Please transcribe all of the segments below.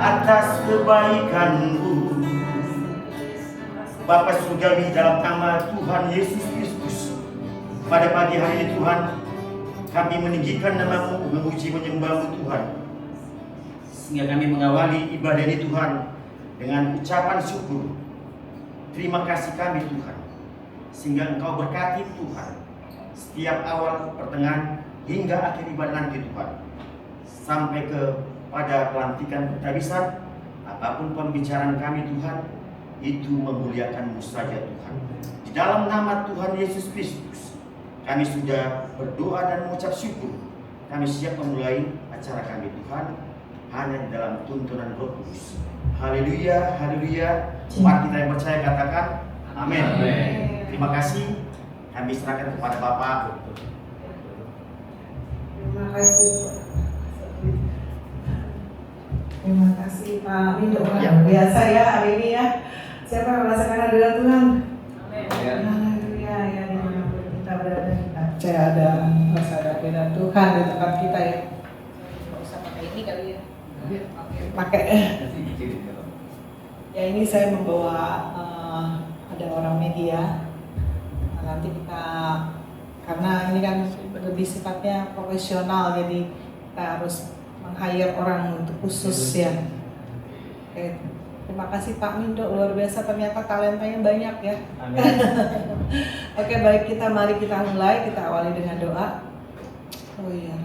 atas kebaikan-Mu. Bapa surgawi, dalam nama Tuhan Yesus Kristus, pada pagi hari ini Tuhan, kami meninggikan nama-Mu, memuji menyembah-Mu Tuhan, sehingga kami mengawali ibadah ini Tuhan dengan ucapan syukur. Terima kasih kami Tuhan, sehingga Engkau berkati Tuhan setiap awal, pertengahan, hingga akhir ibadah nanti Tuhan, sampai pada pelantikan pentabisan. Apapun pembicaraan kami Tuhan, itu memuliakan-Mu saja Tuhan. Di dalam nama Tuhan Yesus Kristus, kami sudah berdoa dan mengucap syukur. Kami siap memulai acara kami Tuhan, hanya di dalam tuntunan Roh Kudus. Haleluya, haleluya. Umat kita yang percaya katakan amin. Terima kasih. Kami serahkan kepada Bapak. Terima kasih. Terima kasih Pak Mindo. Biasa ya hari ini ya. Siapa yang merasakan hadirat Tuhan? Haleluya. Ya, dimanapun kita berada, kita percaya ada hadirat Tuhan di tempat kita ya. Nggak usah pakai ini kali ya. Pakai. Ya, ini saya membawa ada orang media. Nanti kita, karena ini kan lebih sifatnya profesional, jadi kita harus meng-hire orang untuk khusus ya. Oke, terima kasih Pak Mindo, luar biasa, ternyata talentanya banyak ya. Amin. Oke, baik, mari kita mulai, kita awali dengan doa. Oh iya,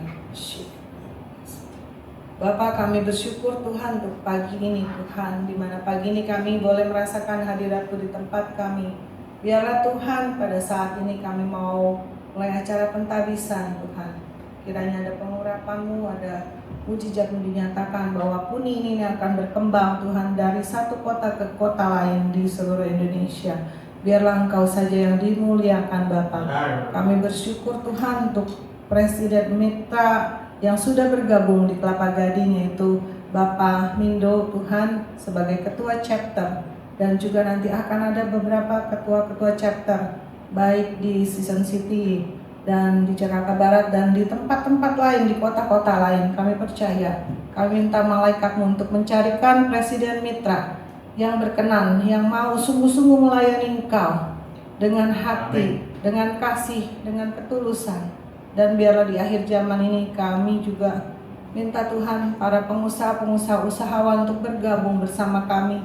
Bapak, kami bersyukur Tuhan untuk pagi ini Tuhan, di mana pagi ini kami boleh merasakan hadirat-Mu di tempat kami. Biarlah Tuhan, pada saat ini kami mau mulai acara pentabisan Tuhan. Kiranya ada pengurapan-Mu, ada mujizat-Mu dinyatakan bahwa puni ini akan berkembang Tuhan dari satu kota ke kota lain di seluruh Indonesia. Biarlah Engkau saja yang dimuliakan Bapak. Kami bersyukur Tuhan untuk Presiden Mitra yang sudah bergabung di Kelapa Gading, yaitu Bapak Mindo Tuhan sebagai ketua chapter. Dan juga nanti akan ada beberapa ketua-ketua chapter, baik di Season City dan di Jakarta Barat dan di tempat-tempat lain, di kota-kota lain. Kami percaya, kami minta malaikat-Mu untuk mencarikan Presiden Mitra yang berkenan, yang mau sungguh-sungguh melayani Engkau dengan hati, dengan kasih, dengan ketulusan. Dan biarlah di akhir zaman ini kami juga minta Tuhan para pengusaha-pengusaha usahawan untuk bergabung bersama kami.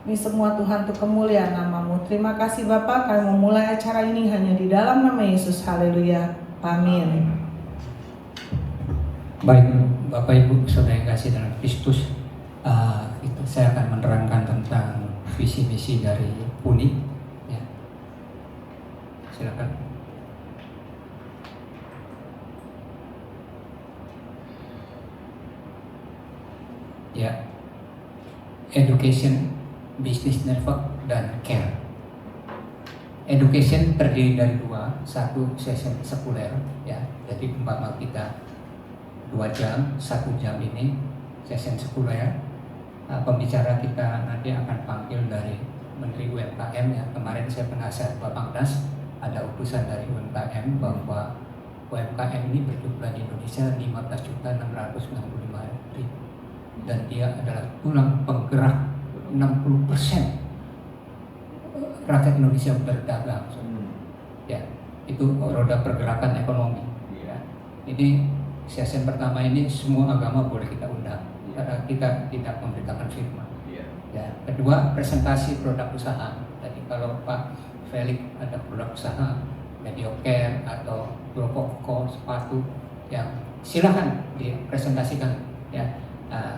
Ini semua Tuhan untuk kemuliaan nama-Mu. Terima kasih Bapak, kami memulai acara ini hanya di dalam nama Yesus. Haleluya. Amin. Baik, Bapak Ibu Saudara yang kasih dalam Kristus, saya akan menerangkan tentang visi misi dari PUNI. Ya. Silakan. Ya, education, business network, dan care. Education terdiri dari dua, satu sesi sekuler, ya, jadi umpama kita 2 jam, 1 jam ini sesi sekuler. Pembicara kita nanti akan panggil dari Menteri UMKM ya. Kemarin saya penasihat Bapak Nas, ada utusan dari UMKM bahwa UMKM ini berjumlah di Indonesia 15.665.000 dan dia adalah tulang penggerak 60% rakyat Indonesia berdagang. Ya, itu roda pergerakan ekonomi. Ya. Ini sesi pertama ini semua agama boleh kita undang karena kita tidak memberitakan firman. Ya. Kedua, presentasi produk usaha. Jadi kalau Pak Felix ada produk usaha, mediocare atau Globoko sepatu, ya silakan dipresentasikan. Ya.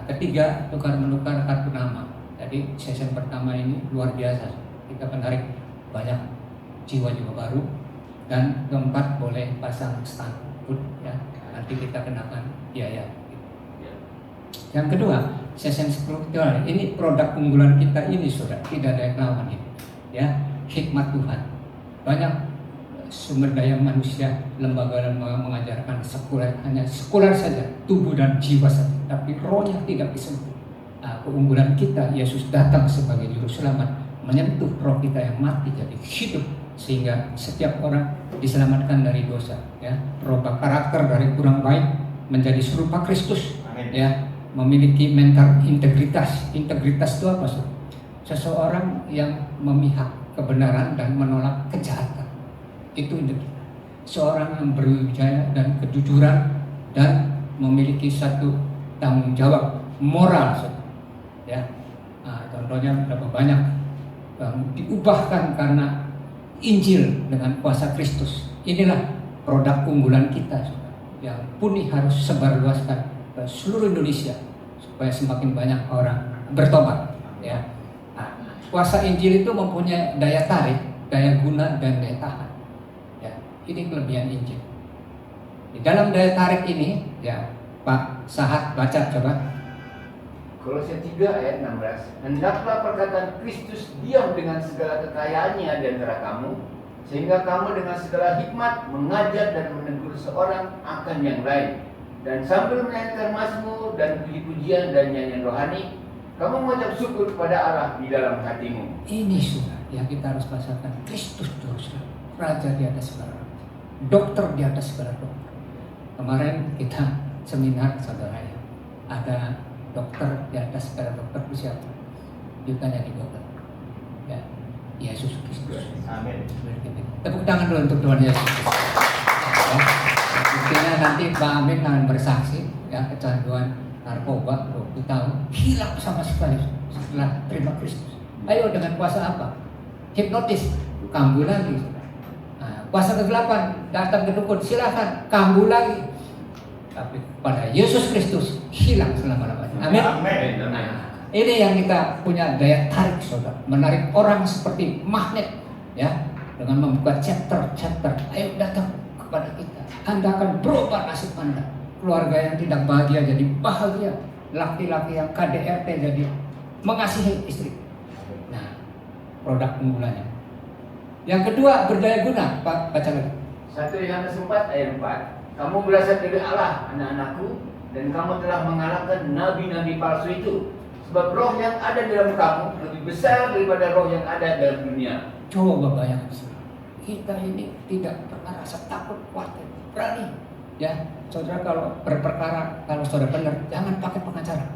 Ketiga, tukar menukar kartu nama. Jadi sesi pertama ini luar biasa, kita menarik banyak jiwa-jiwa baru. Dan keempat, boleh pasang stand food ya, nanti kita kenakan biaya. Yang kedua, sesi struktural, ini produk unggulan kita ini sudah tidak ada yang lawan ini, ya, hikmat Tuhan. Banyak sumber daya manusia, lembaga-lembaga mengajarkan sekuler, hanya sekuler saja, tubuh dan jiwa saja, tapi rohnya tidak disentuh. Keunggulan kita, Yesus datang sebagai juru selamat, menyentuh roh kita yang mati jadi hidup, sehingga setiap orang diselamatkan dari dosa, ya, berubah karakter dari kurang baik menjadi serupa Kristus. Amin. Ya, memiliki mental integritas. Integritas itu apa, saudara? Seseorang yang memihak kebenaran dan menolak kejahatan. Itu integritas. Seorang yang berwijaya dan kejujuran dan memiliki satu tanggung jawab moral, saudara. Ya, contohnya berapa banyak diubahkan karena Injil dengan kuasa Kristus. Inilah produk unggulan kita, saudara, yang Puni harus sebarluaskan ke seluruh Indonesia supaya semakin banyak orang bertobat. Ya, kuasa Injil itu mempunyai daya tarik, daya guna, dan daya tahan. Ya, ini kelebihan Injil. Di dalam daya tarik ini, ya Pak Sahat baca coba. Kolose 3 ayat 16. Hendaklah perkataan Kristus diam dengan segala kekayaannya di antara kamu, sehingga kamu dengan segala hikmat mengajar dan menegur seorang akan yang lain, dan sambil menaikkan mazmur dan puji-pujian dan nyanyian rohani, kamu mengucap syukur kepada Allah di dalam hatimu. Ini sudah yang kita harus bahasakan. Kristus terus, Raja di atas segala raja, dokter di atas segala dokter. Kemarin kita seminar, saudara ya, ada dokter di atas segala dokter itu siapa? Ditanya di Google. Ya, Yesus Kristus. Amin. Tepuk tangan dulu untuk Tuhan Yesus. Ya, mungkinnya nanti Pak Amin akan bersaksi, ya, kecanduan narkoba 20 tahun hilang sama sekali setelah terima Kristus. Ayo, dengan kuasa apa? Hipnotis, kambuh lagi. Nah, kuasa kegelapan datang ke dukun, silakan kambuh lagi. Tapi pada Yesus Kristus hilang selama-lamanya. Amin. Amin. Nah, ini yang kita punya daya tarik, saudara, menarik orang seperti magnet, ya, dengan membuka chapter. Ayo datang kepada kita. Anda akan berubah nasib Anda. Keluarga yang tidak bahagia jadi bahagia. Laki-laki yang KDRT jadi mengasihi istri. Nah, produk unggulannya. Yang kedua, berdaya guna. Pak, baca lagi. 1 Yohanes 4 ayat 4. Kamu berasal dari Allah, anak-anakku, dan kamu telah mengalahkan nabi-nabi palsu itu. Sebab roh yang ada dalam kamu lebih besar daripada roh yang ada dalam dunia. Coba bayangkan, kita ini tidak pernah rasa takut, khawatir, berani. Ya, saudara, kalau berperkara, kalau saudara benar, jangan pakai pengacara.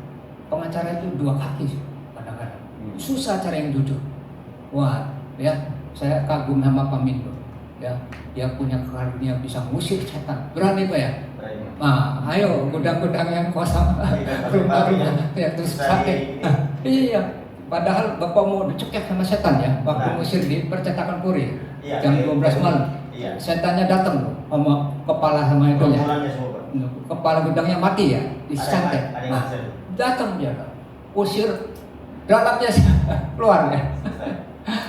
Pengacara itu 2 kaki kadang-kadang. Susah cara yang jujur. Wah, ya, saya kagum sama Pak Mindo. Ya, dia punya karunia bisa ngusir setan. Berani Pak ya? Nah, ayo gudang-gudang yang kosong. Rumah-rumah ya terus pakai. Iya. Padahal Bapak mau dicekek sama setan ya. Waktu ngusir di percetakan Puri. Jam 12 malam. Setannya datang loh sama kepala sama itu ya. Kepala gudangnya mati ya, disantet. Nah, datang dia. Usir dalamnya keluar ya.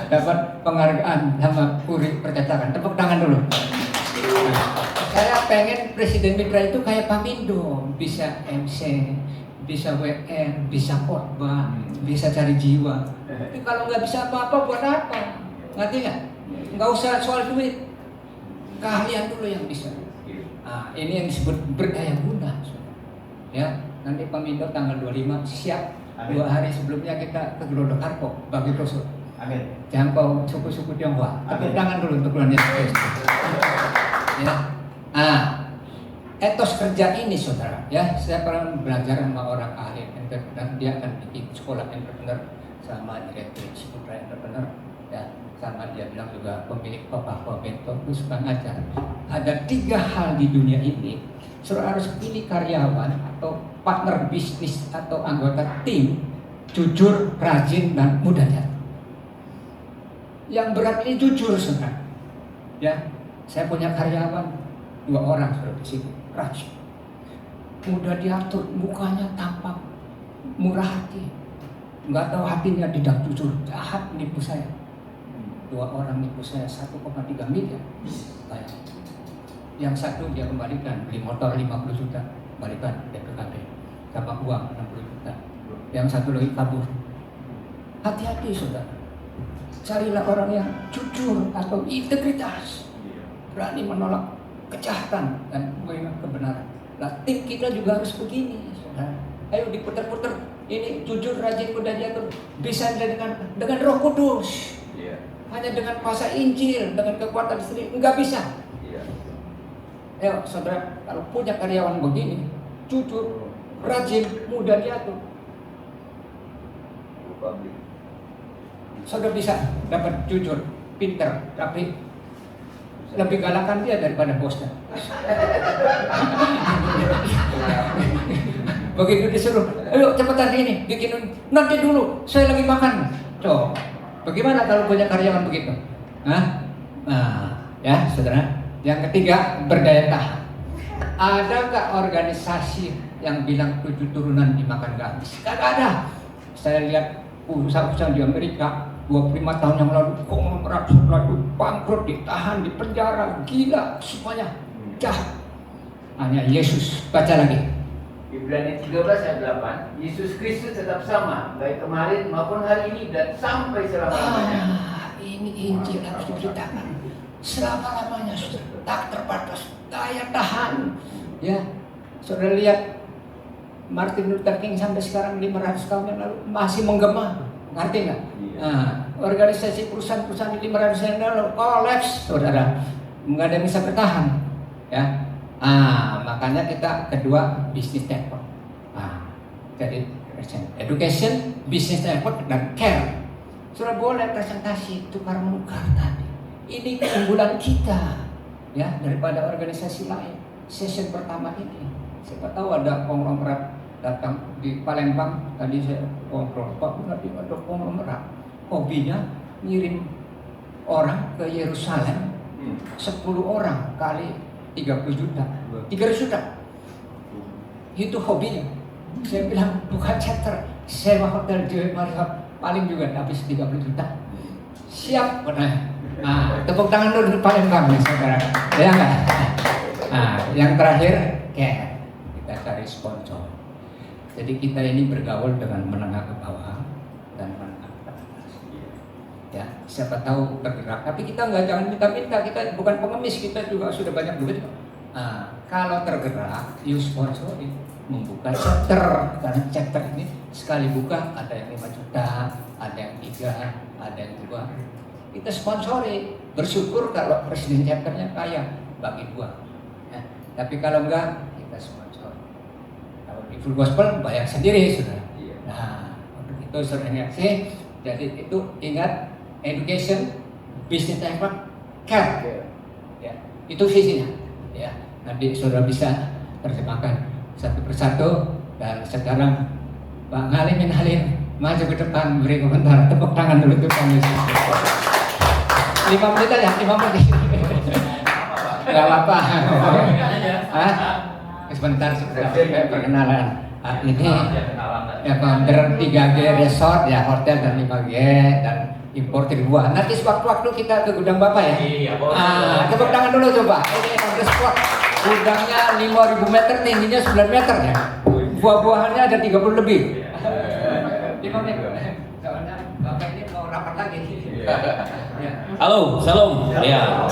Dapat penghargaan sama Puri percetakan. Tepuk tangan dulu. Nah, saya pengen Presiden Mitra itu kayak Pak Mindo, bisa MC, bisa WR, bisa khotbah, bisa cari jiwa. Tapi kalau nggak bisa apa-apa buat apa? Ngerti nggak? Nggak usah soal duit, keahlian dulu yang bisa. Nah, ini yang disebut berdaya guna. Ya, nanti Pak Mindo tanggal 25 siap. 2 hari sebelumnya kita ke Gerodokarpo bagi brosur. Amin. Jangkau suku-suku Tionghoa. Tepuk tangan dulu untuk Tuhan Yesus. Ya. Nah, etos kerja ini, saudara, ya, saya pernah belajar sama orang ahli entrepreneur. Dia akan bikin sekolah entrepreneur sama direktur Ciputra entrepreneur, ya, sama dia bilang juga pemilik Papa Bento itu suka ngajar. Ada 3 hal di dunia ini, saudara harus pilih karyawan atau partner bisnis atau anggota tim jujur, rajin, dan mudah jatuh. Yang berat ini jujur, saudara. Ya, saya punya karyawan 2 orang saudara di sini, rajin, mudah diatur, mukanya tampak murah hati, nggak tahu hatinya tidak jujur, jahat nipu saya. 2 orang nipu saya 1,3 miliar. Yang satu dia kembalikan, beli motor 50 juta, kembalikan DPKB, sama uang 60 juta. Yang satu lagi kabur. Hati-hati, saudara. Carilah orang yang jujur atau integritas, berani menolak kejahatan dan mengingat kebenaran. Nah, tim kita juga harus begini, saudara. Ayo diputar-putar. Ini jujur, rajin, mudah diatur. Bisa dengan Roh Kudus. Hanya dengan kuasa Injil, dengan kekuatan sendiri enggak bisa. Ayo, saudara, kalau punya karyawan begini, jujur, rajin, mudah diatur. Saudara bisa dapat jujur, pinter, tapi lebih galakan dia daripada bosnya. Begitu disuruh, ayo cepetan ini, bikin nanti dulu, saya lagi makan. Coba, bagaimana kalau punya karyawan begitu? Hah? Nah, ya saudara. Yang ketiga, berdaya tahan. Ada nggak organisasi yang bilang 7 turunan dimakan gak habis? Kagak ada. Saya lihat usaha-usaha di Amerika 25 tahun yang lalu, konglomerat lalu bangkrut, ditahan, di penjara, gila, semuanya jahat. Hanya Yesus. Baca lagi. Ibrani 13 ayat 8, Yesus Kristus tetap sama, baik kemarin maupun hari ini dan sampai selama-lamanya. Ini Injil harus diberitakan selama-lamanya, saudara. Tak terbatas, daya tahan. Ya, saudara lihat Martin Luther King sampai sekarang 500 tahun yang lalu masih menggema. Ngerti nggak? Nah, organisasi perusahaan-perusahaan di 500 tahun yang lalu kolaps, saudara. Nggak ada yang bisa bertahan. Ya. Makanya kita kedua bisnis network. Jadi education, business network, dan care. Sudah boleh presentasi tukar menukar tadi. Ini keunggulan kita, ya, daripada organisasi lain. Session pertama ini, siapa tahu ada konglomerat datang di Palembang. Tadi saya ngobrol, Pak, nanti ada konglomerat. Hobinya ngirim orang ke Yerusalem, 10 orang kali 30 juta, 300 juta. Itu hobinya. Saya bilang bukan charter, sewa hotel Joy Marriott paling juga habis 30 juta. Siap, benar. Tepuk tangan dulu di Palembang nih, saudara. Ya enggak? Yang terakhir, care. Kita cari sponsor. Jadi kita ini bergaul dengan menengah ke bawah dan menengah ke atas. Ya, siapa tahu bergerak. Tapi kita jangan minta-minta. Kita bukan pengemis, kita juga sudah banyak duit. Kalau tergerak, you sponsori, membuka chapter. Karena chapter ini sekali buka ada yang 5 juta, ada yang 3, ada yang 2. Kita sponsori. Bersyukur kalau presiden chapternya kaya, bagi 2. Ya. Tapi kalau enggak, kita sponsor. Kalau di Full Gospel bayar sendiri, saudara. Nah, untuk itu saudara sih. Jadi itu ingat, education, business network, care. Ya, itu visinya. Ya, nanti saudara bisa terjemahkan satu persatu. Dan sekarang Pak Halim maju ke depan beri komentar. Tepuk tangan dulu tuh Pak Yesus. 5 menit aja, 5 menit. Gak apa-apa. Sebentar perkenalan. Ini ya founder 3G Resort, ya hotel dan 5G dan importir buah. Nanti sewaktu-waktu kita ke gudang Bapak ya. Tepuk tangan dulu coba. Ini founder spot. Gudangnya 5.000 meter, tingginya 9 meter ya. Buah-buahannya ada 30 lebih. 5 menit. Soalnya Bapak ini mau rapat lagi. Halo, salam. Ya.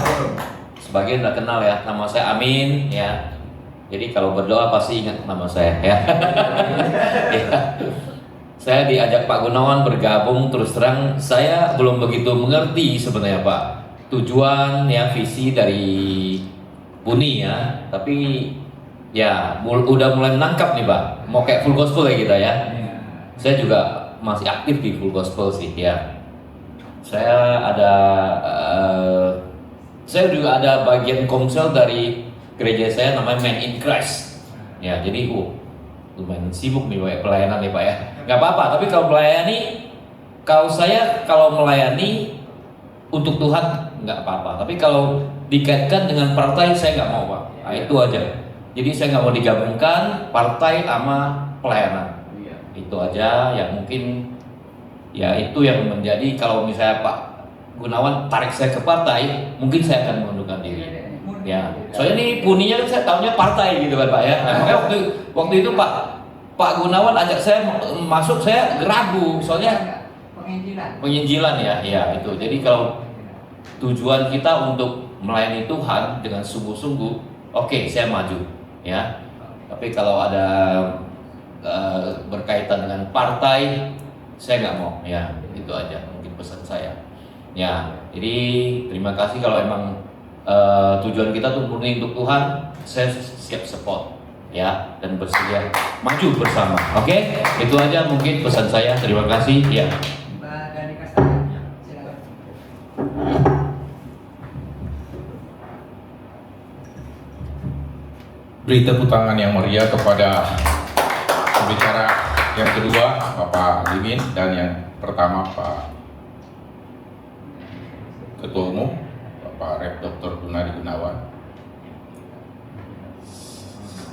Sebagian udah kenal ya, nama saya Amin ya. Jadi kalau berdoa pasti ingat nama saya ya. Ya. Saya diajak Pak Gunawan bergabung, terus terang saya belum begitu mengerti sebenarnya Pak tujuan ya, visi dari Buni ya. Tapi ya udah mulai menangkap nih Pak. Mau kayak Full Gospel ya kita ya. Saya juga masih aktif di Full Gospel sih ya. Saya juga ada bagian komsel dari gereja saya namanya Man in Christ. Ya, jadi lumayan sibuk nih Pak, pelayanan nih Pak ya. Gak apa-apa, tapi kalau melayani, kalau melayani untuk Tuhan nggak apa-apa. Tapi kalau dikaitkan dengan partai saya nggak mau Pak. Nah, itu aja. Jadi saya nggak mau digabungkan partai sama pelayanan. Itu aja yang mungkin. Ya itu yang menjadi, kalau misalnya Pak Gunawan tarik saya ke partai, mungkin saya akan mengundurkan diri. Ya, soalnya ini Buninya kan saya tahunya partai gitu kan Pak ya. Nah, waktu itu Pak Gunawan ajak saya masuk, saya ragu soalnya penginjilan ya itu. Jadi kalau tujuan kita untuk melayani Tuhan dengan sungguh-sungguh, oke, saya maju ya. Tapi kalau ada berkaitan dengan partai, saya nggak mau ya. Itu aja mungkin pesan saya ya. Jadi terima kasih kalau emang tujuan kita tuh murni untuk Tuhan, saya siap support ya, dan bersedia maju bersama. Oke, itu aja mungkin pesan saya. Terima kasih. Ya. Mbak Danika selanjutnya, silakan. Beri tepuk tangan yang meriah kepada pembicara yang kedua, Bapak Limin, dan yang pertama Pak Ketua Umum, Bapak Rep Dr. Gunadi Gunawan.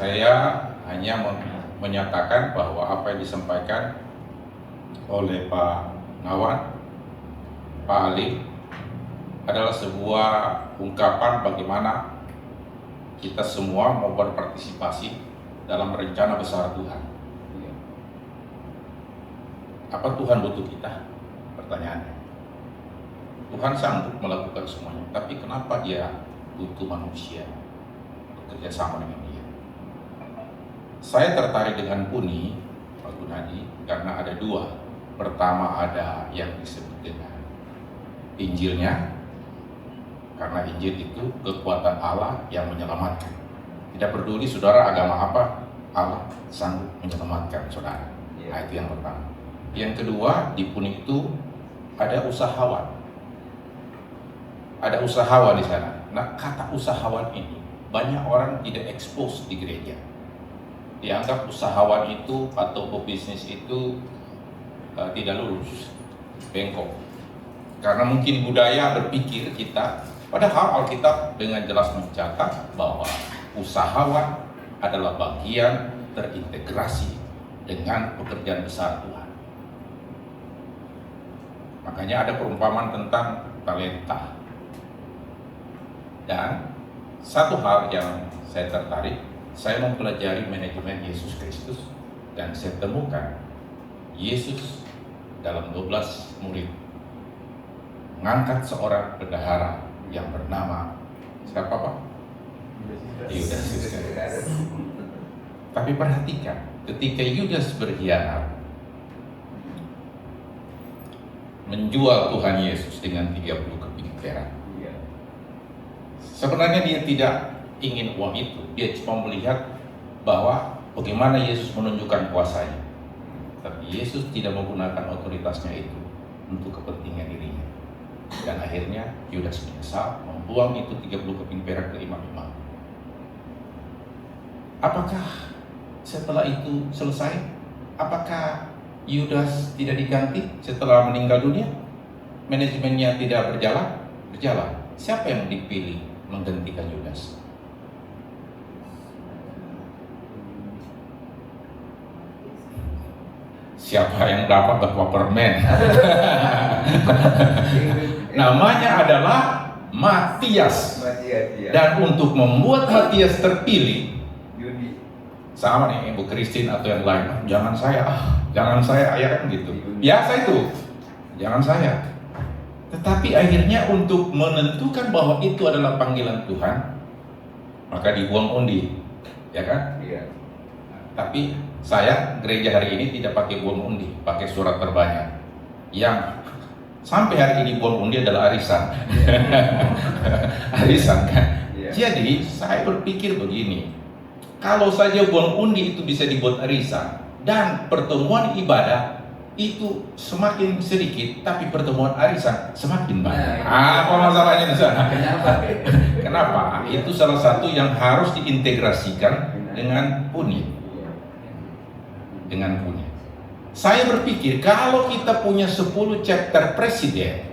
Saya hanya menyatakan bahwa apa yang disampaikan oleh Pak Nawan, Pak Ali, adalah sebuah ungkapan bagaimana kita semua mau berpartisipasi dalam rencana besar Tuhan. Apa Tuhan butuh kita? Pertanyaannya. Tuhan sanggup melakukan semuanya, tapi kenapa Dia butuh manusia bekerja sama dengan Dia? Saya tertarik dengan Puni, Pak Gunadi, karena ada dua. Pertama ada yang disebut dengan Injilnya, karena Injil itu kekuatan Allah yang menyelamatkan. Tidak peduli saudara agama apa, Allah sanggup menyelamatkan saudara. Nah, itu yang pertama. Yang kedua, di Puni itu ada usahawan. Ada usahawan di sana. Nah, kata usahawan ini banyak orang tidak expose di gereja. Dianggap usahawan itu atau pebisnis itu tidak lurus, bengkok. Karena mungkin budaya berpikir kita, padahal Alkitab dengan jelas mencatat bahwa usahawan adalah bagian terintegrasi dengan pekerjaan besar Tuhan. Makanya ada perumpamaan tentang talenta. Dan satu hal yang saya tertarik, saya mempelajari manajemen Yesus Kristus dan saya temukan Yesus dalam 12 murid mengangkat seorang bendahara yang bernama siapa Pak? Yudas Iskariot. Tapi perhatikan, ketika Yudas berkhianat menjual Tuhan Yesus dengan 30 keping perak, sebenarnya dia tidak ingin uang itu, dia cuma melihat bahwa bagaimana Yesus menunjukkan kuasanya. Tapi Yesus tidak menggunakan otoritasnya itu untuk kepentingan dirinya. Dan akhirnya Yudas menyesal membuang itu 30 keping perak ke imam-imam. Apakah setelah itu selesai? Apakah Yudas tidak diganti setelah meninggal dunia? Manajemennya tidak berjalan? Berjalan. Siapa yang dipilih menggantikan Yudas? Siapa yang dapat bahwa permen? Namanya adalah Matias. Dan untuk membuat Matias terpilih, sama nih Ibu Christine atau yang lain, jangan saya, ya kan gitu. Biasa itu, jangan saya. Tetapi akhirnya untuk menentukan bahwa itu adalah panggilan Tuhan, maka dibuang undi, ya kan? Iya. Tapi saya gereja hari ini tidak pakai buang undi, pakai surat terbanyak. Yang sampai hari ini buang undi adalah arisan. Arisan kan? Jadi saya berpikir begini, kalau saja buang undi itu bisa dibuat arisan dan pertemuan ibadah itu semakin sedikit, tapi pertemuan arisan semakin banyak. Apa masalahnya di sana? Kenapa? Itu salah satu yang harus diintegrasikan dengan Puni. Saya berpikir kalau kita punya 10 chapter presiden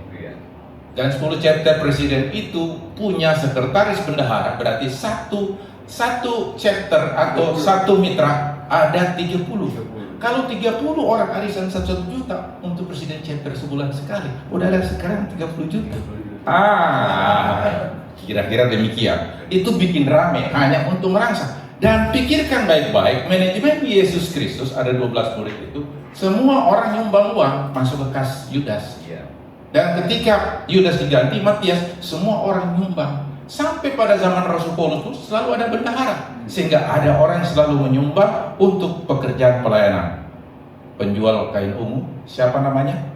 dan 10 chapter presiden itu punya sekretaris bendahara, berarti satu chapter atau satu mitra ada 30. Kalau 30 orang arisan 1 juta untuk presiden chapter sebulan sekali, udah ada sekarang 30 juta. Kira-kira demikian. Itu bikin rame hanya untuk merangsang. Dan pikirkan baik-baik, manajemen Yesus Kristus ada 12 murid itu, semua orang nyumbang uang masuk ke kas Yudas. Dan ketika Yudas diganti Matias, semua orang nyumbang. Sampai pada zaman Rasul Paulus itu selalu ada bendahara, sehingga ada orang selalu menyumbang untuk pekerjaan pelayanan. Penjual kain ungu, siapa namanya?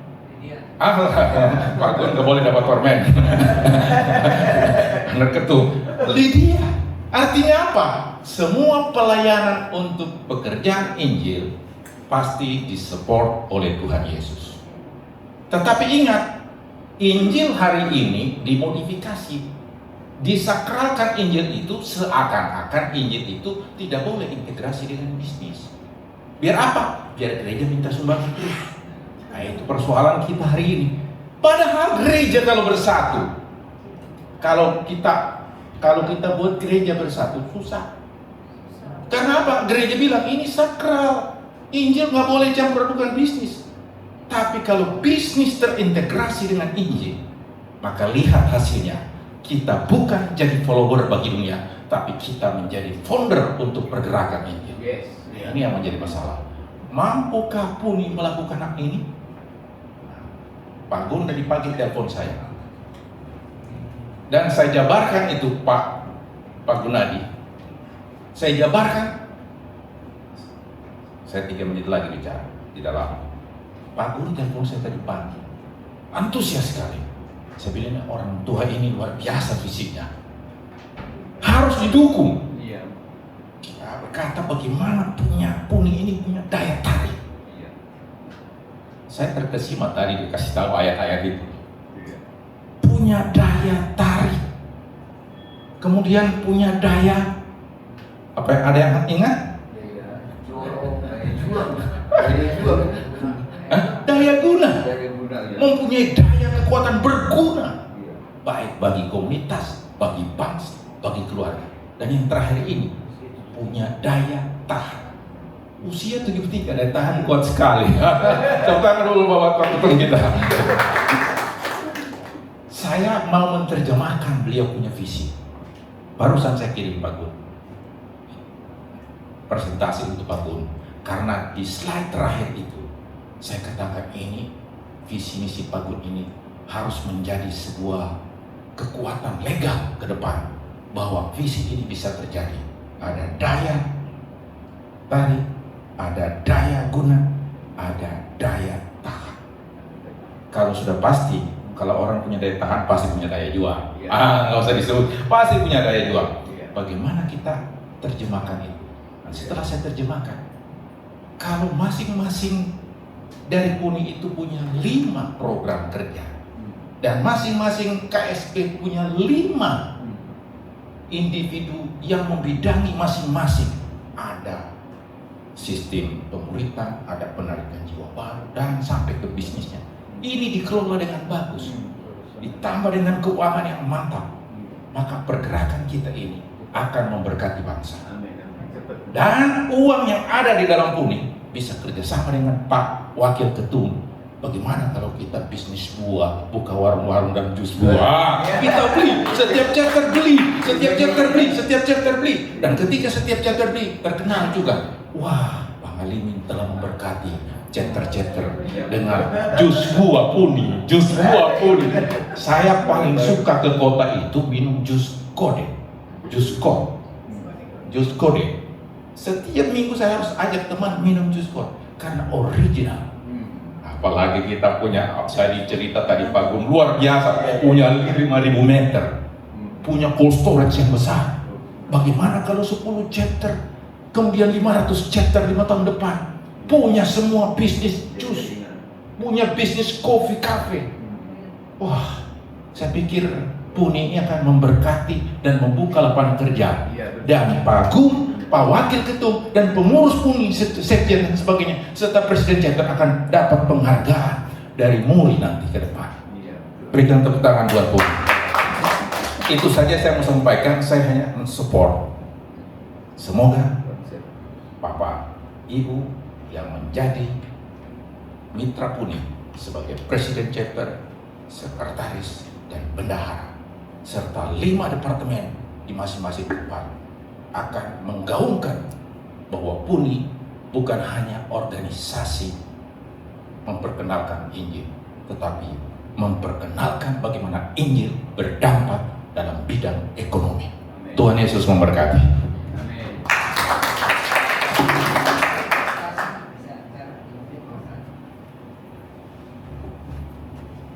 Pak Gun nggak boleh dapat permen. Anak ketum, Lydia. Artinya apa? Semua pelayanan untuk pekerjaan Injil pasti disupport oleh Tuhan Yesus. Tetapi ingat, Injil hari ini dimodifikasi, disakralkan. Injil itu seakan-akan Injil itu tidak boleh integrasi dengan bisnis. Biar apa? Biar gereja minta sumbangan terus. Nah, itu persoalan kita hari ini. Padahal gereja kalau bersatu, kalau kita buat gereja bersatu susah. Karena apa? Gereja bilang ini sakral, Injil nggak boleh campur bukan bisnis. Tapi kalau bisnis terintegrasi dengan Injil, maka lihat hasilnya. Kita bukan jadi follower bagi dunia, tapi kita menjadi founder untuk pergerakan Injil. Yes. Ini yang menjadi masalah. Mampukah Puni melakukan hal ini? Pak Gun tadi pagi telepon saya, dan saya jabarkan itu Pak Gunadi. Saya jabarkan. Saya 3 menit lagi bicara, tidak lama. Pak Gun telepon saya tadi pagi, antusias sekali. Saya bilang orang tua ini luar biasa fisiknya, harus didukung. Iya. Kita berkata bagaimana Puni ini punya daya tarik. Iya. Saya terkesima tadi dikasih tahu ayat-ayat itu. Iya. Punya daya tarik, kemudian punya daya apa? Ada yang ingat? Iya. Daya juang. Daya guna. Daya guna. Ya. Mempunyai daya kekuatan berguna, Iya. baik bagi komunitas, bagi bangsa, bagi keluarga. Dan yang terakhir ini, punya daya tahan. Usia 73, daya tahan kuat sekali. Tepuk tangan dulu bapak kita. Saya mau menerjemahkan beliau punya visi. Barusan saya kirim Pak Gun presentasi untuk Pak Gun, karena di slide terakhir itu saya katakan ini visi misi Pak Gun ini harus menjadi sebuah kekuatan legal ke depan, bahwa visi ini bisa terjadi. Ada daya tarik, ada daya guna, ada daya tahan. Kalau sudah pasti, kalau orang punya daya tahan pasti punya daya juang. Iya. Nggak usah disebut, pasti punya daya juang. Iya. Bagaimana kita terjemahkan itu? Nah, setelah saya terjemahkan, kalau masing-masing dari Puni itu punya 5 program kerja, dan masing-masing KSP punya 5 individu yang membidangi masing-masing. Ada sistem pemuritan, ada penarikan jiwa baru, dan sampai ke bisnisnya. Ini dikelola dengan bagus, ditambah dengan keuangan yang mantap, maka pergerakan kita ini akan memberkati bangsa. Dan uang yang ada di dalam Puni bisa kerjasama dengan Pak Wakil Ketum. Bagaimana kalau kita bisnis buah, buka warung-warung dan jus buah? Kita beli, setiap chapter beli, setiap chapter beli, setiap chapter beli. Dan ketika setiap chapter beli, terkenal juga. Wah, Bang Alimin telah memberkati chapter-chapter dengan jus buah Puni, jus buah Puni. Saya paling suka ke kota itu minum jus kode, jus kode. Setiap minggu saya harus ajak teman minum jus kode karena original. Apalagi kita punya, saya cerita tadi Pak Gun luar biasa, punya 5.000 meter, punya cold storage yang besar. Bagaimana kalau 10 chapter, kemudian 500 chapter 5 tahun depan, punya semua bisnis jus, punya bisnis coffee cafe. Wah, saya pikir Puni ini akan memberkati dan membuka lapangan kerja. Dan Pak Gun, Pak Wakil Ketum, dan pengurus Puni, sekjen dan sebagainya, serta Presiden chapter akan dapat penghargaan dari Muri nanti ke depan. Berikan tepuk tangan buat Puni. Itu saja saya mau sampaikan, saya hanya mensupport. Semoga Bapak, Ibu yang menjadi mitra Puni sebagai Presiden chapter, sekretaris, dan bendahara, serta 5 departemen di masing-masing tempat akan menggaungkan bahwa Puni bukan hanya organisasi memperkenalkan Injil, tetapi memperkenalkan bagaimana Injil berdampak dalam bidang ekonomi. Tuhan Yesus memberkati.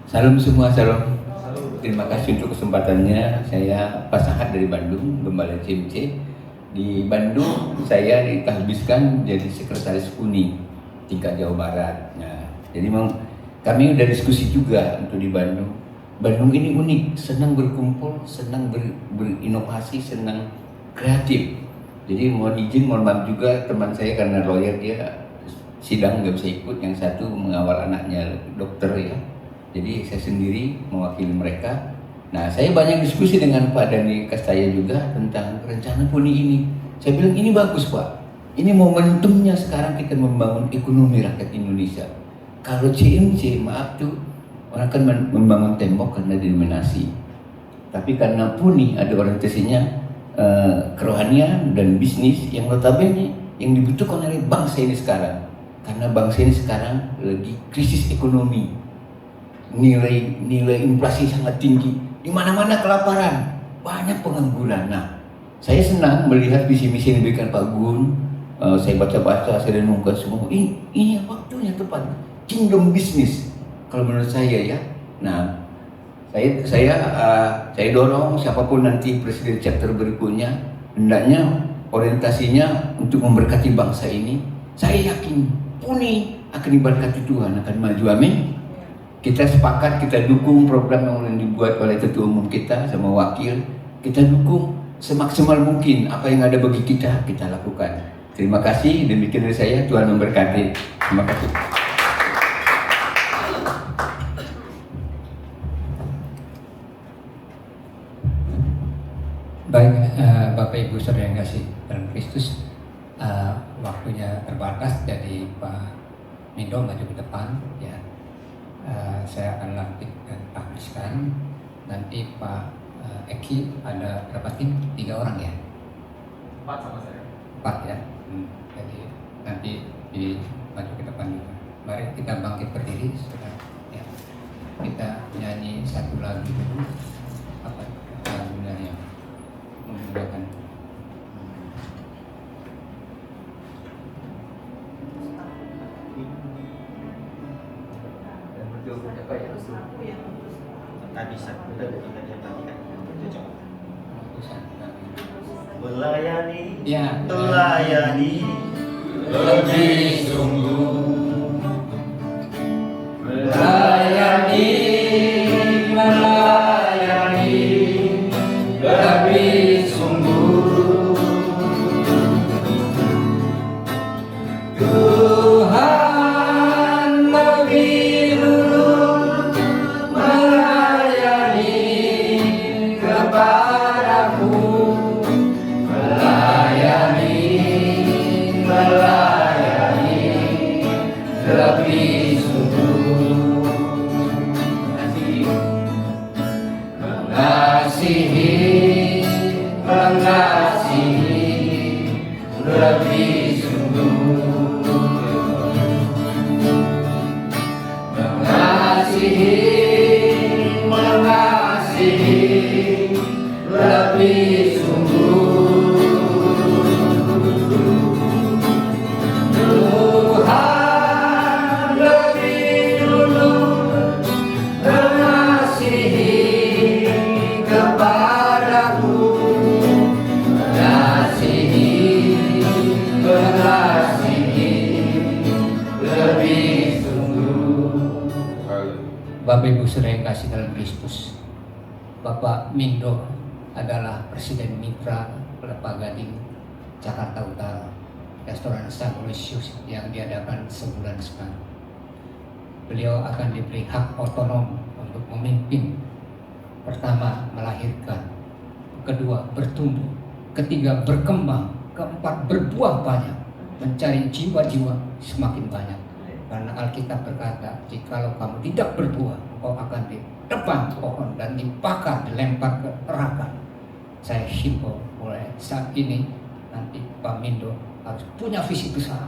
Salam semua, salam. terima kasih untuk kesempatannya. Saya Pak Sahat dari Bandung, Gembala CMC. Di Bandung saya ditahbiskan jadi sekretaris UNI tingkat Jawa Barat. Nah, jadi memang kami udah diskusi juga untuk di Bandung. Bandung ini unik, senang berkumpul, senang berinovasi, senang kreatif. Jadi mohon maaf juga teman saya karena lawyer, dia sidang nggak bisa ikut, yang satu mengawal anaknya dokter ya. Jadi saya sendiri mewakili mereka. Nah, saya banyak diskusi dengan Pak Dhani Kastaya juga tentang rencana PUNI ini. Saya bilang ini bagus Pak, ini momentumnya sekarang kita membangun ekonomi rakyat Indonesia. Kalau CMC, maaf tuh, orang kan membangun tembok karena didominasi. Tapi karena PUNI ada orientasinya kerohanian dan bisnis yang notabene yang dibutuhkan oleh bangsa ini sekarang. Karena bangsa ini sekarang lagi krisis ekonomi. Nilai inflasi sangat tinggi, di mana-mana kelaparan, banyak pengangguran. Nah, saya senang melihat visi-misi yang diberikan Pak Gun. Saya baca-baca, saya renungkan semua. Ini waktunya tepat, kingdom business kalau menurut saya ya. Nah, saya dorong siapapun nanti presiden chapter berikutnya, hendaknya orientasinya untuk memberkati bangsa ini. Saya yakin PUNI akan diberkati Tuhan, akan maju, amin. Kita sepakat, kita dukung program yang dibuat oleh ketua umum kita sama wakil. Kita dukung semaksimal mungkin apa yang ada bagi kita lakukan. Terima kasih, demikian dari saya, Tuhan memberkati. Terima kasih. Baik, Bapak Ibu Saudara yang kasih dalam Kristus, waktunya terbatas, jadi Pak Mindo maju ke depan ya. Saya akan lantik dan tahbiskan. Nanti Pak Eki ada berapa tim? 3 orang ya? 4 sama saya. 4 ya. Jadi nanti maju ke depan juga. Mari kita bangkit berdiri, saudara. Ya. Kita nyanyi satu lagu dulu. Apa lagunya yang memudahkan? Tak bisa, udah kita tadi kan cocok. Putusan. Melayani, Ya, melayani, Lebih sungguh melayani, melayani, lebih sungguh. Tuhan lebih dulu melayani kepadaku, melayani, melayani, lebih sungguh. Mengasihi, mengasihi, lebih sungguh. Mengasihi, mengasihi, lebih sungguh. Tuhan lebih dulu mengasihi kepadaku, mengasihi, mengasihi, lebih sungguh. Bapak Ibu Saudara yang kasih dalam Kristus, Bapak Mindo adalah Presiden Mitra Kelapa Gading Jakarta Utara, Restoran Sagrosius yang diadakan sebulan sekali. Beliau akan diberi hak otonom untuk memimpin. Pertama, melahirkan. Kedua, bertumbuh. Ketiga, berkembang. Keempat, berbuah banyak. Mencari jiwa-jiwa semakin banyak. Karena Alkitab berkata, jikalau kamu tidak berbuah, kau akan ditebang pohon dan dibakar, dilempar ke neraka. Saya himbau mulai saat ini, nanti Pak Mindo harus punya visi besar,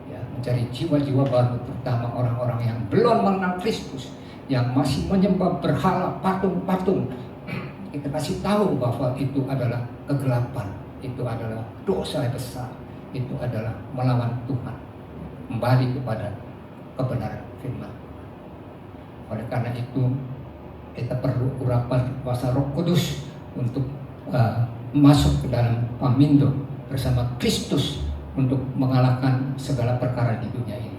ya, mencari jiwa-jiwa baru, terutama orang-orang yang belum mengenal Kristus, yang masih menyembah berhala, patung-patung. Kita kasih tahu bahwa itu adalah kegelapan, itu adalah dosa yang besar, itu adalah melawan Tuhan. Kembali kepada kebenaran firman. Oleh karena itu, kita perlu urapan kuasa Roh Kudus untuk masuk ke dalam pamindo bersama Kristus untuk mengalahkan segala perkara di dunia ini.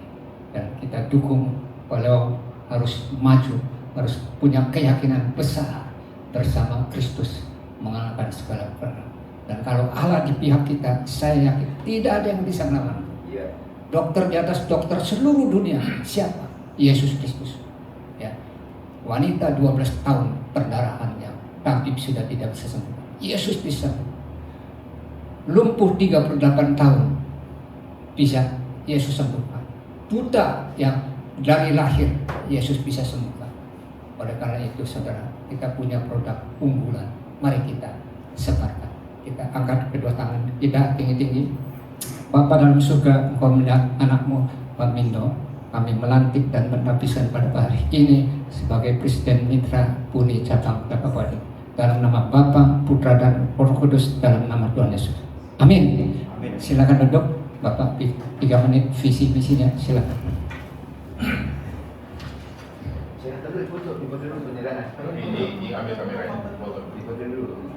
Dan kita dukung beliau harus maju, harus punya keyakinan besar bersama Kristus mengalahkan segala perkara. Dan kalau Allah di pihak kita, saya yakin tidak ada yang bisa melawan. Iya. Dokter di atas dokter seluruh dunia, siapa? Yesus Kristus. Ya. Wanita 12 tahun perdarahannya, tabib sudah tidak bisa sembuh. Yesus bisa. Lumpuh 38 tahun, bisa Yesus sembuhkan. Buta yang dari lahir, Yesus bisa sembuhkan. Oleh karena itu, saudara, kita punya produk unggulan. Mari kita sebarkan. Kita angkat kedua tangan kita tinggi-tinggi. Bapa dalam surga, Engkau melihat anakmu Pak Mindo. Kami melantik dan menapiskan pada hari ini sebagai Presiden Mitra Puni Cabang Kelapa Gading. Dalam nama Bapa, Putra dan Roh Kudus, dalam nama Tuhan Yesus. Amin. Amin. Silakan duduk, Bapak. 3 menit visi misinya, silakan. Saya dulu foto dulu penyerahan. Ini ambil kameranya, foto. Foto dulu.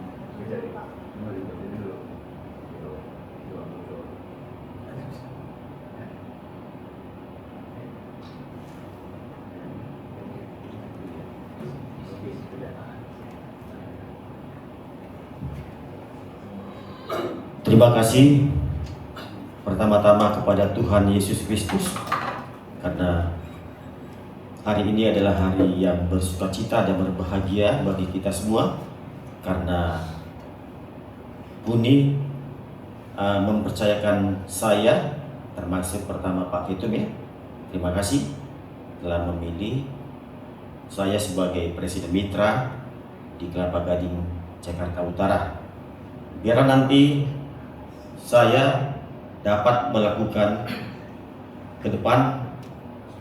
Terima kasih pertama-tama kepada Tuhan Yesus Kristus, karena hari ini adalah hari yang bersukacita dan berbahagia bagi kita semua, karena Puni mempercayakan saya, termasuk pertama Pak Ketum ya. Terima kasih telah memilih saya sebagai Presiden Mitra di Kelapa Gading, Jakarta Utara. Biar nanti saya dapat melakukan ke depan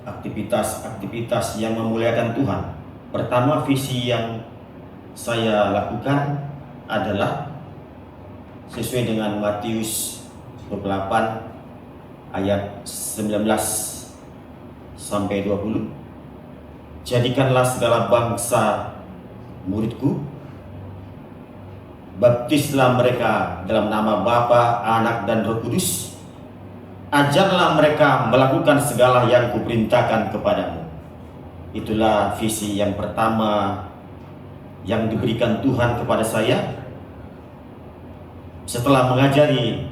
aktivitas-aktivitas yang memuliakan Tuhan. Pertama, visi yang saya lakukan adalah sesuai dengan Matius 28 ayat 19 sampai 20. Jadikanlah segala bangsa muridku, baptislah mereka dalam nama Bapa, Anak, dan Roh Kudus. Ajarlah mereka melakukan segala yang kuperintahkan kepadamu. Itulah visi yang pertama yang diberikan Tuhan kepada saya. Setelah mengajari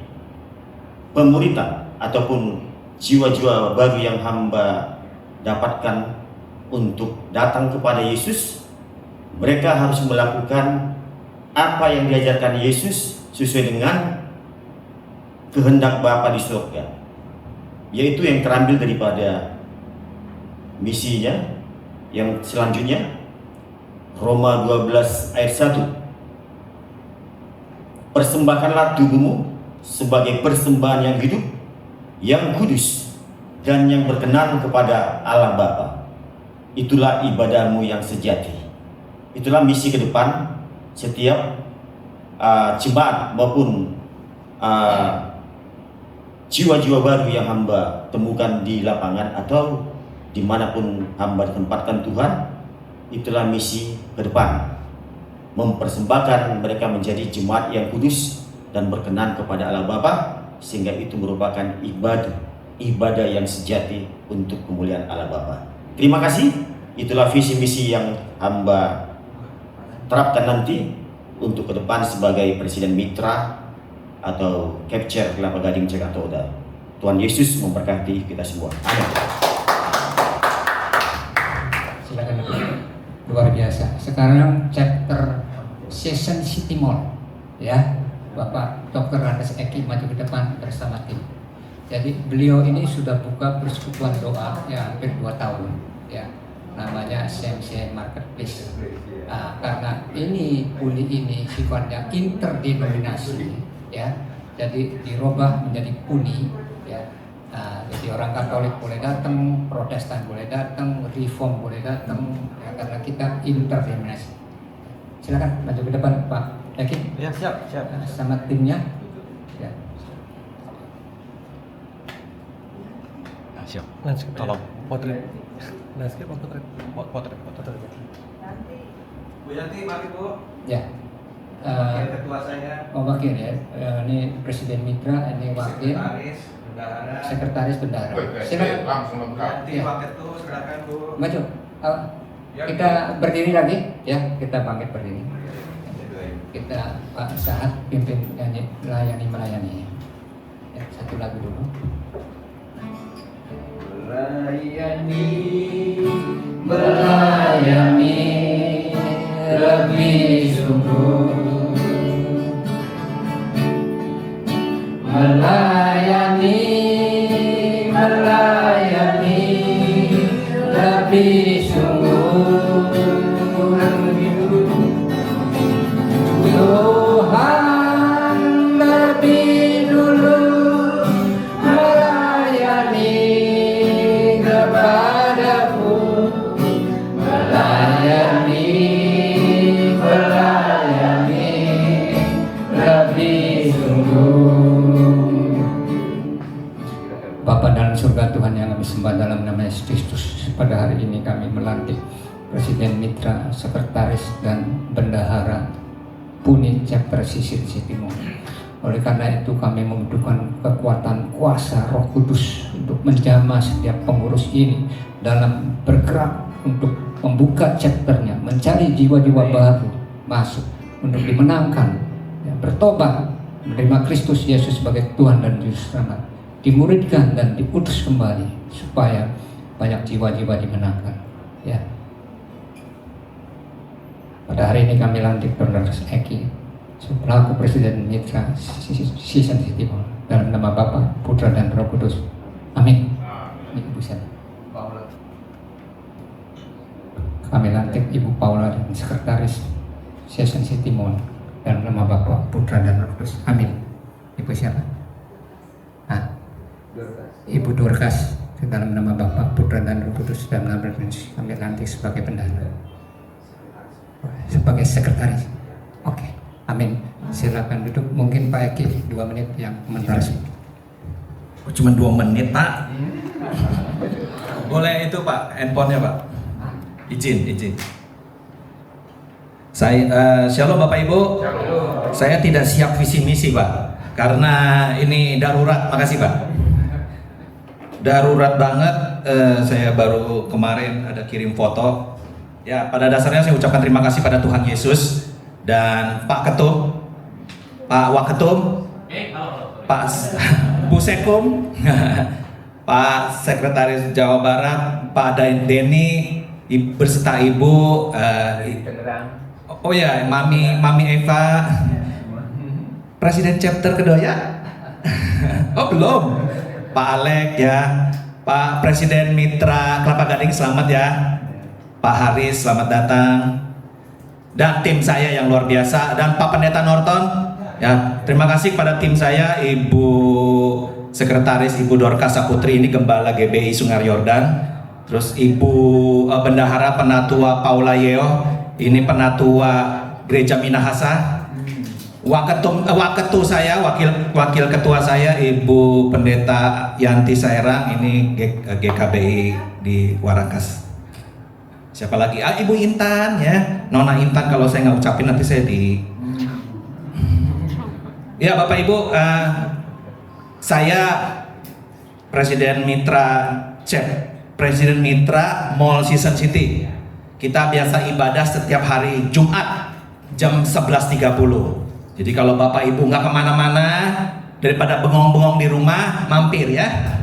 pemuritan ataupun jiwa-jiwa baru yang hamba dapatkan untuk datang kepada Yesus, mereka harus melakukan apa yang diajarkan Yesus sesuai dengan kehendak Bapa di surga, yaitu yang terambil daripada misinya yang selanjutnya, Roma 12 ayat 1. Persembahkanlah tubuhmu sebagai persembahan yang hidup, yang kudus, dan yang berkenan kepada Allah Bapa. Itulah ibadahmu yang sejati. Itulah misi ke depan setiap jemaat maupun jiwa-jiwa baru yang hamba temukan di lapangan atau dimanapun hamba ditempatkan Tuhan. Itulah misi ke depan, mempersembahkan mereka menjadi jemaat yang kudus dan berkenan kepada Allah Bapa, sehingga itu merupakan ibadah yang sejati untuk kemuliaan Allah Bapa. Terima kasih. Itulah visi misi yang hamba terapkan nanti untuk ke depan sebagai Presiden Mitra atau Capture Kelapa Gading Jakarta Utara. Tuhan Yesus memberkati kita semua. Amin. Silakan. Luar biasa. Sekarang chapter Session City Mall, ya, Bapak Dr. Randes Eki maju ke depan bersama tim. Jadi beliau ini sudah buka persekutuan doa ya hampir 2 tahun, ya, namanya SMC Marketplace. Karena ini Puni ini sifatnya interdenominasi, ya, jadi dirubah menjadi Puni, ya. Jadi orang Katolik boleh datang, Protestan boleh datang, Reform boleh datang, ya, karena kita interdenominasi. Silakan maju ke depan Pak Eki. Ya, siap. Sama timnya. Ya. Siap. Tolong potret. Landscape potret. Potret. Bu Yanti, mari Bu. Ya. Ketua saya. Wakil ya. Ini Presiden Mitra, ini wakil. Sekretaris, bendahara. Sekretaris bendahara. Silakan. Langsung lengkap. Yanti, Ya. Wakil tuh, silakan Bu. Maju. Kita berdiri lagi, ya. Kita bangkit berdiri. Kita Pak Sahat pimpin melayani. Ya, satu lagu dulu. Melayani lebih sungguh, melayani lebih sungguh. Tuhan lebih dulu melayani kepadaku, melayani lebih sungguh. Bapa dalam surga, Tuhan yang kami sembah dalam nama Yesus Kristus, pada hari ini kami melantik Presiden Mitra, Sekretaris dan Bendahara Puni Chapter Sisir Timur. Oleh karena itu kami membutuhkan kekuatan kuasa Roh Kudus untuk menjamah setiap pengurus ini dalam bergerak untuk membuka chapternya, mencari jiwa-jiwa baru masuk untuk dimenangkan, ya, bertobat, menerima Kristus Yesus sebagai Tuhan dan Juru Selamat, dimuridkan dan diutus kembali supaya banyak jiwa-jiwa dimenangkan. Ya. Pada hari ini kami lantik Dr. Eki selaku Presiden Mitra Season Timur dalam nama Bapa, Putra dan Roh Kudus. Amin. Ibu Sen. Kami lantik Ibu Paula dan Sekretaris Season Timur dalam nama Bapa, Putra dan Roh Kudus. Amin. Ibu siapa? Ibu Dorcas dalam nama Bapa, Putra dan Roh Kudus, dalam nama Yesus kami lantik sebagai bendahara, sebagai sekretaris. Oke, amin. Silakan duduk. Mungkin Pak Eki 2 menit yang komentar. Cuma 2 menit Pak. Boleh itu Pak, handphonenya Pak. Izin. Saya Shalom Bapak Ibu. Shalom. Saya tidak siap visi misi Pak, karena ini darurat. Makasih Pak. Darurat banget. Saya baru kemarin ada kirim foto. Ya, pada dasarnya saya ucapkan terima kasih pada Tuhan Yesus dan Pak Ketum, Pak Waketum, Pak Busekum, Pak Sekretaris Jawa Barat, Pak Denny, berserta Ibu, oh ya, Mami Eva, Presiden Chapter Kedoya, oh belum, Pak Alek ya, Pak Presiden Mitra Kelapa Gading selamat ya. Pak Haris, selamat datang. Dan tim saya yang luar biasa, dan Pak Pendeta Norton, ya terima kasih kepada tim saya, Ibu Sekretaris Ibu Dorcas Saputri, ini Gembala GBI Sungai Yordan, terus Ibu Bendahara Penatua Paula Yeo, ini Penatua Gereja Minahasa, Waketu saya, wakil ketua saya Ibu Pendeta Yanti Sairang, ini GKBI di Warakas. Siapa lagi? Ibu Intan ya, Nona Intan, kalau saya nggak ucapin nanti saya di. Ya Bapak Ibu, saya Presiden Mitra Mall Season City. Kita biasa ibadah setiap hari Jumat jam 11.30. Jadi kalau Bapak Ibu nggak kemana-mana, daripada bengong-bengong di rumah, mampir ya.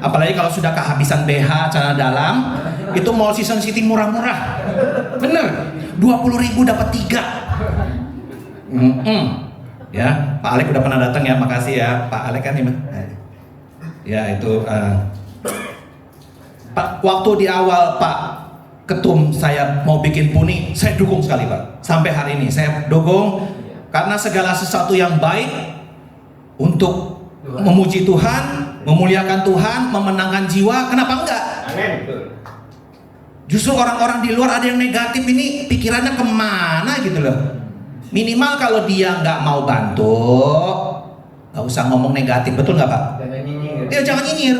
Apalagi kalau sudah kehabisan BH celana dalam, itu Mall Season City murah-murah, bener, 20.000 dapat 3. Ya, Pak Alek udah pernah datang ya, makasih ya, Pak Alek kan ini. Ya itu, Pak, waktu di awal Pak Ketum saya mau bikin Puni, saya dukung sekali Pak. Sampai hari ini saya dukung karena segala sesuatu yang baik untuk memuji Tuhan, memuliakan Tuhan, memenangkan jiwa, kenapa enggak? Amin. Justru orang-orang di luar ada yang negatif ini, pikirannya kemana gitu loh. Minimal kalau dia nggak mau bantu, nggak usah ngomong negatif, betul nggak Pak? Jangan nyinyir. Ya jangan nyinyir.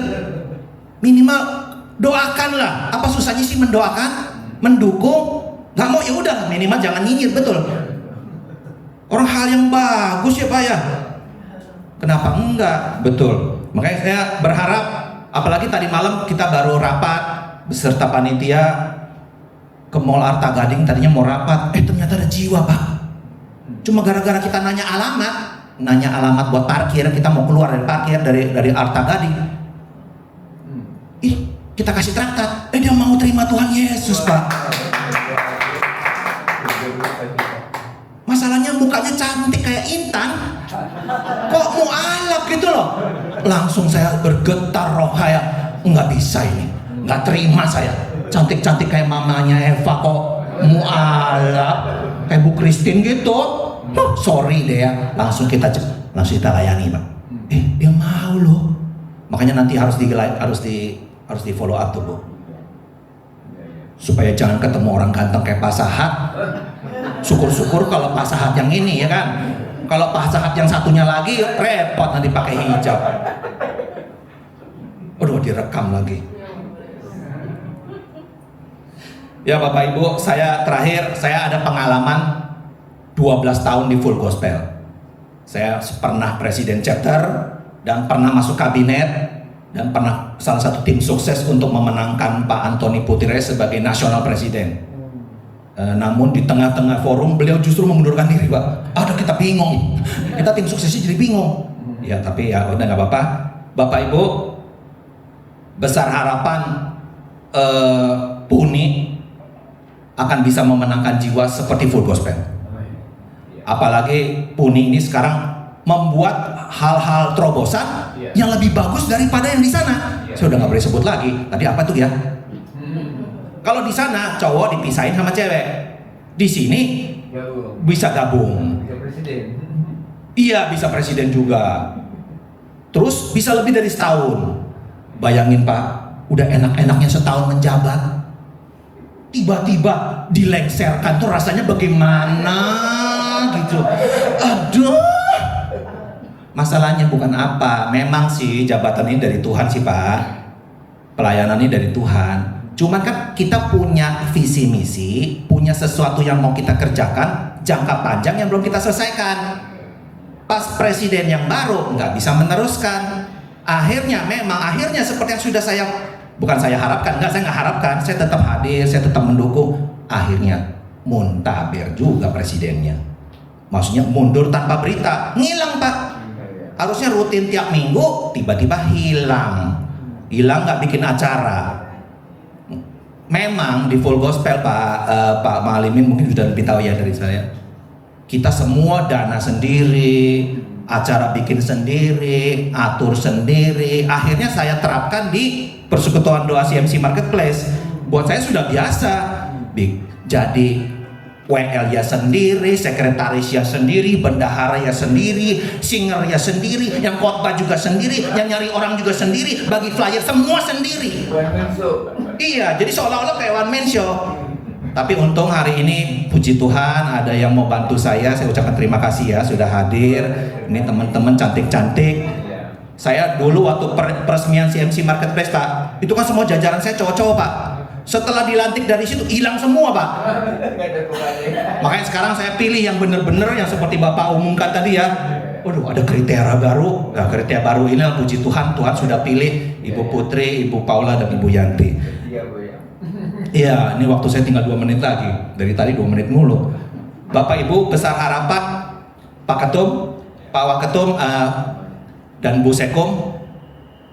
Minimal doakanlah. Apa susahnya sih mendoakan, mendukung? Nggak mau ya udah, minimal jangan nyinyir, betul. Orang hal yang bagus ya Pak ya. Kenapa enggak? Betul. Makanya saya berharap, apalagi tadi malam kita baru rapat beserta panitia ke Mall Arta Gading, tadinya mau rapat, ternyata ada jiwa Pak. Cuma gara-gara kita nanya alamat buat parkir, kita mau keluar dari parkir dari Arta Gading. Kita kasih traktat, dia mau terima Tuhan Yesus Pak. Masalahnya mukanya cantik kayak Intan, kok mualaf gitu loh. Langsung saya bergetar roh, kayak nggak bisa ini, nggak terima saya. Cantik-cantik kayak mamanya Eva kok mualaf kayak Bu Christine gitu. Sorry deh ya, langsung kita layani Pak. Dia mau loh. Makanya nanti harus di follow up tuh Bu, supaya jangan ketemu orang ganteng kayak Pak Sahat. Syukur-syukur kalau Pak Sahat yang ini ya kan. Kalau Pak Sahat yang satunya lagi repot nanti pakai hijab. Aduh, direkam lagi. Ya Bapak Ibu, saya ada pengalaman 12 tahun di Full Gospel. Saya pernah presiden chapter dan pernah masuk kabinet dan pernah salah satu tim sukses untuk memenangkan Pak Antoni Putire sebagai nasional presiden. Namun di tengah-tengah forum beliau justru mengundurkan diri Pak. Kita bingung, kita tim suksesnya jadi bingung. Ya tapi ya udah nggak apa-apa. Bapak Ibu, besar harapan PUNI akan bisa memenangkan jiwa seperti Full Gospel. Apalagi PUNI ini sekarang membuat hal-hal terobosan yang lebih bagus daripada yang di sana. Saya udah nggak boleh sebut lagi. Tadi apa tuh ya? Kalau di sana cowok dipisahin sama cewek, di sini bisa gabung. Bisa presiden. Iya, bisa presiden juga. Terus bisa lebih dari setahun. Bayangin Pak, udah enak-enaknya setahun menjabat, tiba-tiba dilengserkan tuh rasanya bagaimana gitu. Aduh. Masalahnya bukan apa, memang sih jabatan ini dari Tuhan sih Pak. Pelayanan ini dari Tuhan. Cuman kan kita punya visi misi, punya sesuatu yang mau kita kerjakan jangka panjang yang belum kita selesaikan. Pas presiden yang baru nggak bisa meneruskan. Akhirnya seperti yang sudah saya harapkan, saya nggak harapkan, saya tetap hadir, saya tetap mendukung. Akhirnya muntaber juga presidennya. Maksudnya mundur tanpa berita, ngilang Pak. Harusnya rutin tiap minggu, tiba-tiba hilang nggak bikin acara. Memang di Full Gospel Pak Malimin mungkin sudah lebih tahu ya dari saya. Kita semua dana sendiri, acara bikin sendiri, atur sendiri. Akhirnya saya terapkan di Persekutuan Doa CMC Marketplace. Buat saya sudah biasa. Jadi WL ya sendiri, sekretaris ya sendiri, bendahara ya sendiri, singer ya sendiri, yang khotbah juga sendiri, yang nyari orang juga sendiri, bagi flyer semua sendiri. Iya, jadi seolah-olah kayak one man show. Tapi untung hari ini puji Tuhan ada yang mau bantu saya ucapkan terima kasih ya sudah hadir. Ini teman-teman cantik-cantik. Saya dulu waktu peresmian CMC Marketplace Pak, itu kan semua jajaran saya cowok-cowok Pak. Setelah dilantik dari situ hilang semua Pak. Makanya sekarang saya pilih yang bener-bener yang seperti Bapak umumkan tadi ya. Waduh, ada kriteria baru. Nah, kriteria baru ini puji Tuhan sudah pilih Ibu Putri, Ibu Paula dan Ibu Yanti. Iya, ini waktu saya tinggal 2 menit lagi. Dari tadi 2 menit mulu. Bapak Ibu, besar harapan Pak Ketum, Pak Waketum dan Bu Sekom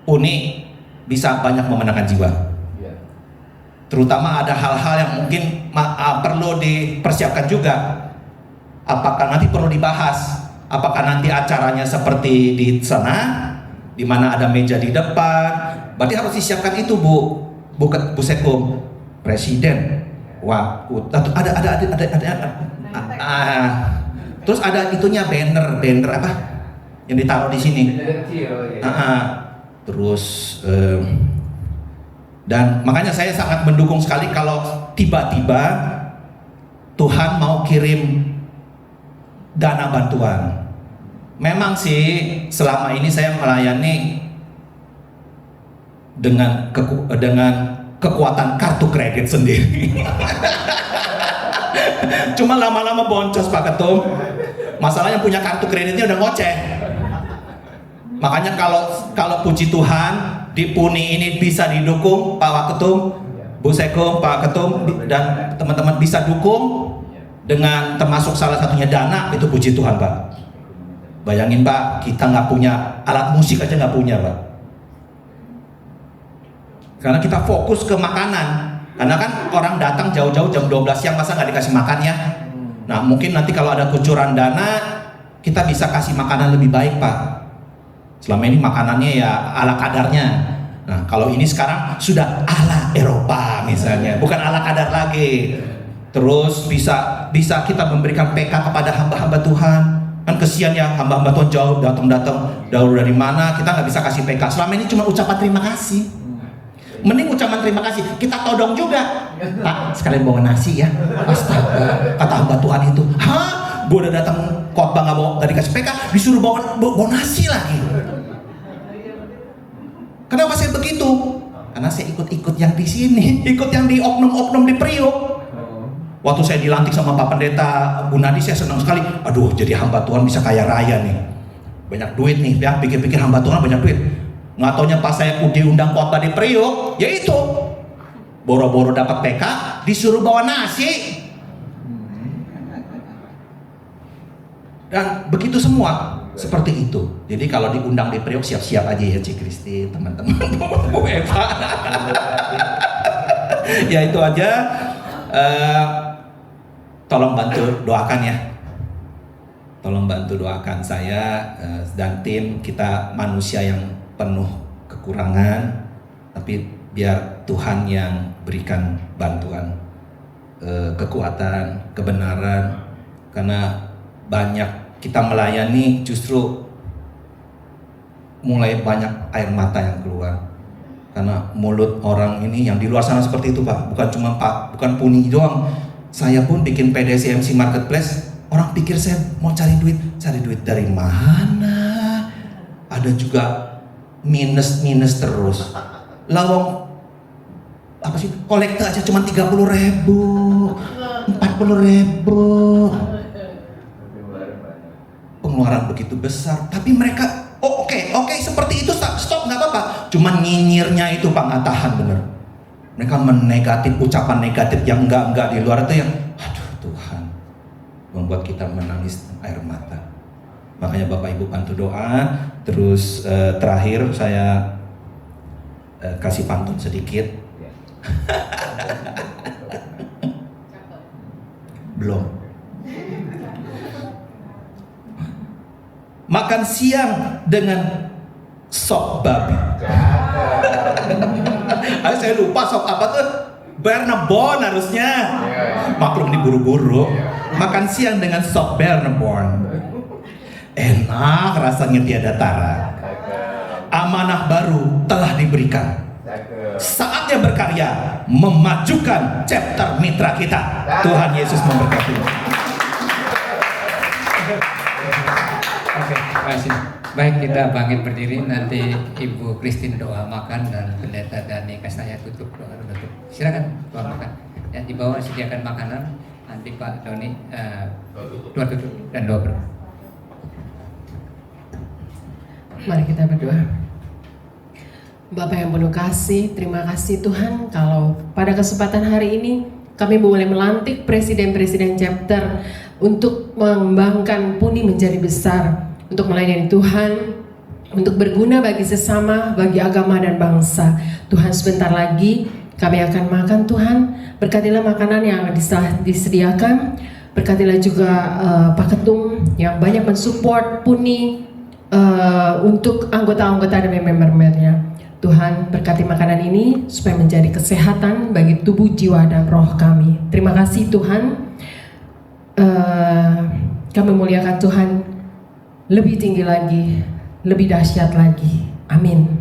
PUNI bisa banyak memenangkan jiwa. Terutama ada hal-hal yang mungkin perlu dipersiapkan juga. Apakah nanti perlu dibahas? Apakah nanti acaranya seperti di sana, di mana ada meja di depan? Berarti harus disiapkan itu Bu Sekom, Presiden. Wah, ada. Terus ada itunya banner apa? Yang ditaruh di sini. Terus. Dan makanya saya sangat mendukung sekali kalau tiba-tiba Tuhan mau kirim dana bantuan. Memang sih selama ini saya melayani dengan kekuatan kartu kredit sendiri. Cuma lama-lama boncos Pak Ketum. Masalahnya punya kartu kreditnya udah ngoceh. Makanya kalau puji Tuhan di Puni ini bisa didukung Pak Waketum, Bu Sekum, Pak Ketum dan teman-teman bisa dukung dengan termasuk salah satunya dana, itu puji Tuhan Pak. Bayangin Pak, kita nggak punya alat musik aja nggak punya Pak. Karena kita fokus ke makanan. Karena kan orang datang jauh-jauh jam 12 siang masa nggak dikasih makan ya. Nah mungkin nanti kalau ada kucuran dana kita bisa kasih makanan lebih baik Pak. Selama ini makanannya ya ala kadarnya. Nah kalau ini sekarang sudah ala Eropa misalnya, bukan ala kadar lagi. Terus bisa kita memberikan PK kepada hamba-hamba Tuhan. Kan kesian ya hamba-hamba Tuhan jauh datang dari mana, kita nggak bisa kasih PK. Selama ini cuma ucapan terima kasih. Mending ucapan terima kasih, kita todong juga. Pak, sekalian bawa nasi ya. Astaga, kata hamba Tuhan itu. Hah? Gue udah datang khotbah nggak dikasih PK, disuruh bawa nasi lagi. Kenapa saya begitu? Karena saya ikut yang di sini, ikut yang di oknum-oknum di Priok. Waktu saya dilantik sama Pak Pendeta Bu Nadi, saya senang sekali. Aduh, jadi hamba Tuhan bisa kaya raya nih. Banyak duit nih, ya. Pikir-pikir hamba Tuhan banyak duit. Nggak taunya pas saya diundang khotbah di Priok, ya itu. Boro-boro dapat PK, disuruh bawa nasi. Dan begitu semua seperti itu. Jadi kalau diundang di Priok siap-siap aja ya Cik Kristi, teman-teman. Bu Eva. Ya itu aja. Tolong bantu doakan ya. Tolong bantu doakan saya dan tim. Kita manusia yang penuh kekurangan, tapi biar Tuhan yang berikan bantuan, kekuatan, kebenaran. Karena banyak kita melayani justru mulai banyak air mata yang keluar. Karena mulut orang ini yang di luar sana seperti itu Pak, bukan Puni doang. Saya pun bikin PDCMC Marketplace, orang pikir saya mau cari duit dari mana? Ada juga minus terus. Lawang apa sih? Kolektor aja cuma 30.000, 40.000. Pengeluaran begitu besar, tapi mereka oke, seperti itu stop nggak apa-apa. Cuman nyinyirnya itu Pak nggak tahan bener. Mereka menegatif, ucapan negatif yang enggak di luar itu yang aduh Tuhan, membuat kita menangis air mata. Makanya Bapak Ibu bantu doa. Terus terakhir saya kasih pantun sedikit. Belum. Makan siang dengan sop babi. Saya lupa sop apa tuh? Bernebon harusnya. Maklum diburu-buru. Makan siang dengan sop Bernebon. Enak rasanya tiada tara. Amanah baru telah diberikan. Saatnya berkarya memajukan chapter mitra kita. Tuhan Yesus memberkati. Oke, terima kasih. Baik, kita bangkit berdiri. Nanti Ibu Christine doa makan dan Pendeta Dani saya tutup doa penutup. Silakan doa makan. Ya, di bawah sediakan makanan. Nanti Pak Doni doa tutup dan doa berdoa. Mari kita berdoa. Bapa yang penuh kasih, terima kasih Tuhan kalau pada kesempatan hari ini kami boleh melantik presiden-presiden chapter untuk mengembangkan Puni menjadi besar, untuk melayani Tuhan, untuk berguna bagi sesama, bagi agama dan bangsa. Tuhan, sebentar lagi kami akan makan. Tuhan, berkatilah makanan yang disediakan, berkatilah juga Pak Ketum yang banyak mensupport Puni untuk anggota-anggota dan member-membernya. Tuhan, berkati makanan ini supaya menjadi kesehatan bagi tubuh, jiwa, dan roh kami. Terima kasih Tuhan. Kami muliakan Tuhan lebih tinggi lagi, lebih dahsyat lagi. Amin.